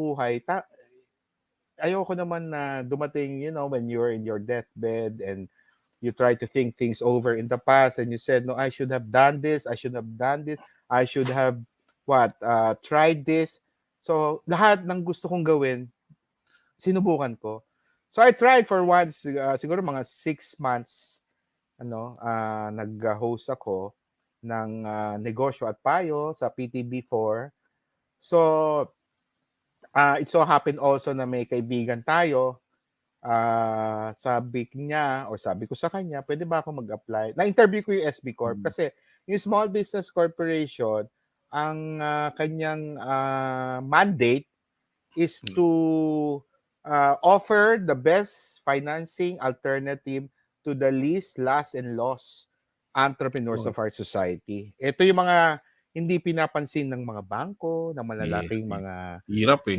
buhay, ayoko naman na dumating, when you're in your deathbed and you try to think things over in the past and you said, no, I should have done this, I should have done this, I should have tried this. So lahat ng gusto kong gawin, sinubukan ko. So I tried for once, siguro mga 6 months, nag-host ako ng negosyo at payo sa PTB4. So it so happened also na may kaibigan tayo. Sabi ko sa kanya, pwede ba ako mag-apply? Na-interview ko yung SB Corp kasi yung Small Business Corporation, ang kanyang mandate is to offer the best financing alternative to the least, last, and lost entrepreneurs of our society. Ito yung mga hindi pinapansin ng mga bangko, ng malalaking mga Hirap